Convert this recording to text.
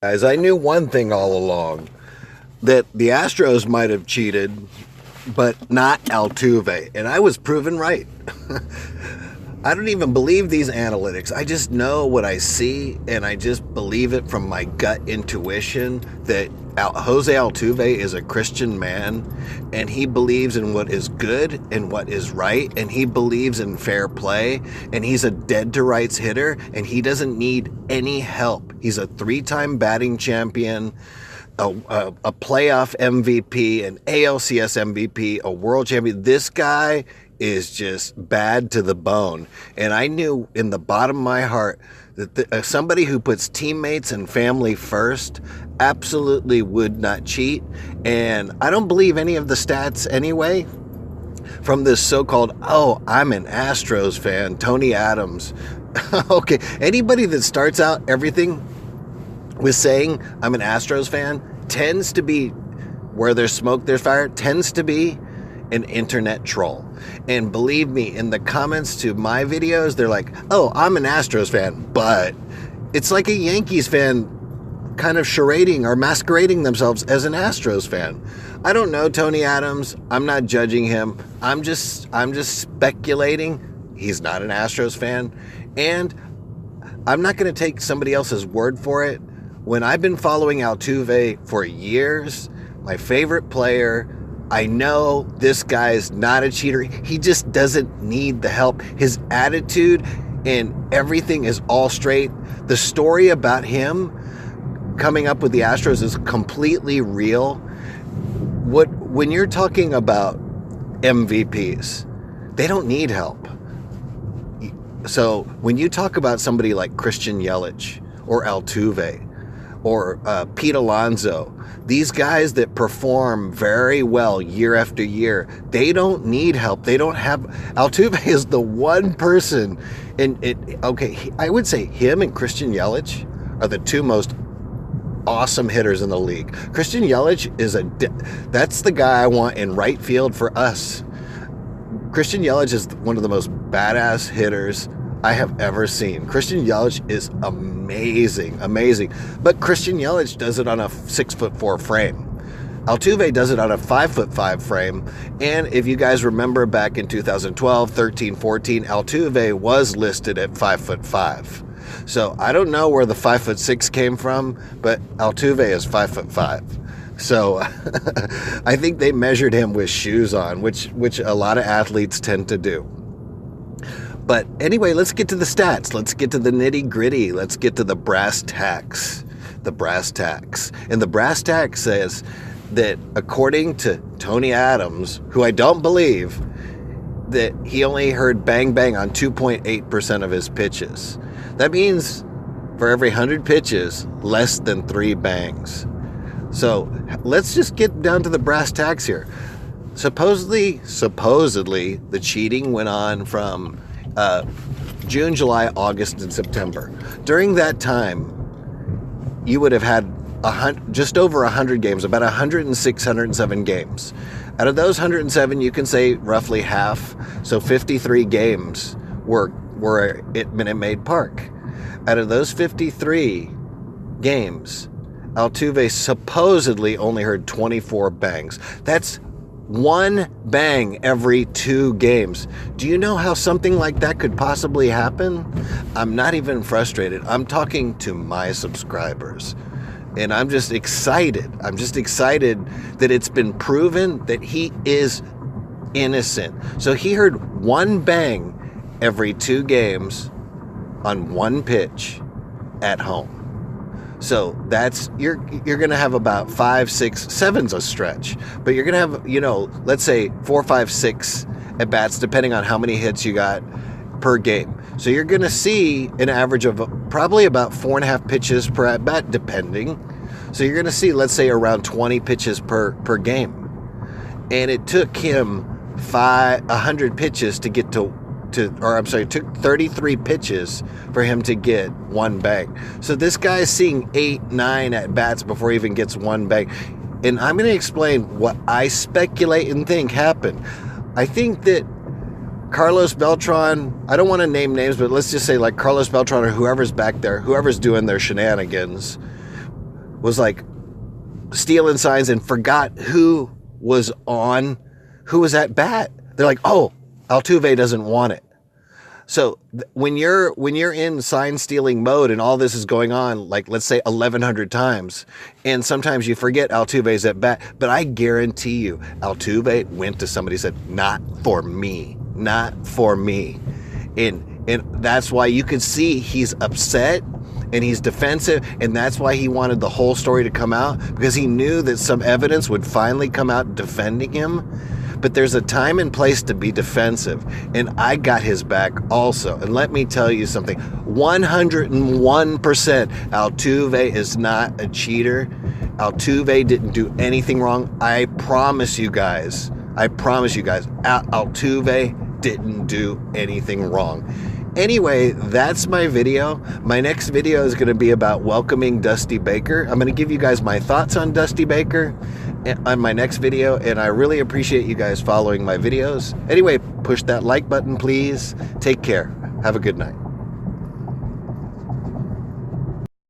Guys, I knew one thing all along, that the Astros might have cheated, but not Altuve. And I was proven right. I don't even believe these analytics. I just know what I see, and I just believe it from my gut intuition that Jose Altuve is a Christian man, and he believes in what is good and what is right, and he believes in fair play, and he's a dead to rights hitter, and he doesn't need any help. He's a three-time batting champion, a playoff MVP, an ALCS MVP, a world champion. This guy is just bad to the bone. And I knew in the bottom of my heart that somebody who puts teammates and family first absolutely would not cheat. And I don't believe any of the stats anyway from this so-called, oh, I'm an Astros fan, Tony Adams. Okay, anybody that starts out everything with saying I'm an Astros fan tends to be, where there's smoke, there's fire, tends to be an internet troll. And believe me, in the comments to my videos, they're like, oh, I'm an Astros fan, but it's like a Yankees fan kind of charading or masquerading themselves as an Astros fan. I don't know Tony Adams. I'm not judging him. I'm just speculating. He's not an Astros fan. And I'm not going to take somebody else's word for it. When I've been following Altuve for years, my favorite player, I know this guy is not a cheater. He just doesn't need the help. His attitude and everything is all straight. The story about him coming up with the Astros is completely real. When you're talking about MVPs, they don't need help. So when you talk about somebody like Christian Yelich or Altuve or Pete Alonso, these guys that perform very well year after year, they don't need help. They don't have. Altuve is the one person, I would say him and Christian Yelich are the two most awesome hitters in the league. Christian Yelich that's the guy I want in right field for us. Christian Yelich is one of the most badass hitters I have ever seen. Christian Yelich is amazing. But Christian Yelich does it on a 6'4" frame. Altuve does it on a 5'5" frame. And if you guys remember back in 2012, 13, 14, Altuve was listed at 5'5". So I don't know where the 5'6" came from, but Altuve is 5'5". So I think they measured him with shoes on, which a lot of athletes tend to do. But anyway, let's get to the stats. Let's get to the nitty gritty. Let's get to the brass tacks. The brass tacks. And the brass tack says that according to Tony Adams, who I don't believe, that he only heard bang bang on 2.8% of his pitches. That means for every 100 pitches, less than 3 bangs. So let's just get down to the brass tacks here. Supposedly, the cheating went on from June, July, August, and September. During that time, you would have had just over 100 games, about 106, 107 games. Out of those 107, you can say roughly half, so 53 games were at Minute Maid Park. Out of those 53 games, Altuve supposedly only heard 24 bangs. That's one bang every 2 games. Do you know how something like that could possibly happen? I'm not even frustrated. I'm talking to my subscribers. And I'm just excited. I'm just excited that it's been proven that he is innocent. So he heard one bang every 2 games on one pitch at home. So that's, you're going to have about 5, 6, 7's a stretch, but you're going to have, let's say 4, 5, 6 at bats, depending on how many hits you got per game. So you're going to see an average of probably about 4.5 pitches per at bat, depending. So you're going to see, let's say, around 20 pitches per game. And it took him 100 pitches to get it took 33 pitches for him to get one bang. So this guy's seeing 8, 9 at bats before he even gets one bang. And I'm going to explain what I speculate and think happened. I think that Carlos Beltran, I don't want to name names, but let's just say like Carlos Beltran or whoever's back there, whoever's doing their shenanigans, was like stealing signs and forgot who was at bat. They're like, oh, Altuve doesn't want it. So when you're in sign stealing mode and all this is going on, like let's say 1,100 times, and sometimes you forget Altuve's at bat, but I guarantee you, Altuve went to somebody and said, not for me, not for me. And that's why you can see he's upset and he's defensive, and that's why he wanted the whole story to come out, because he knew that some evidence would finally come out defending him. But there's a time and place to be defensive, and I got his back also. And let me tell you something, 101% Altuve is not a cheater. Altuve didn't do anything wrong. I promise you guys, Altuve didn't do anything wrong. Anyway, that's my video. My next video is going to be about welcoming Dusty Baker. I'm going to give you guys my thoughts on Dusty Baker on my next video, and I really appreciate you guys following my videos. Anyway, push that like button, please. Take care. Have a good night.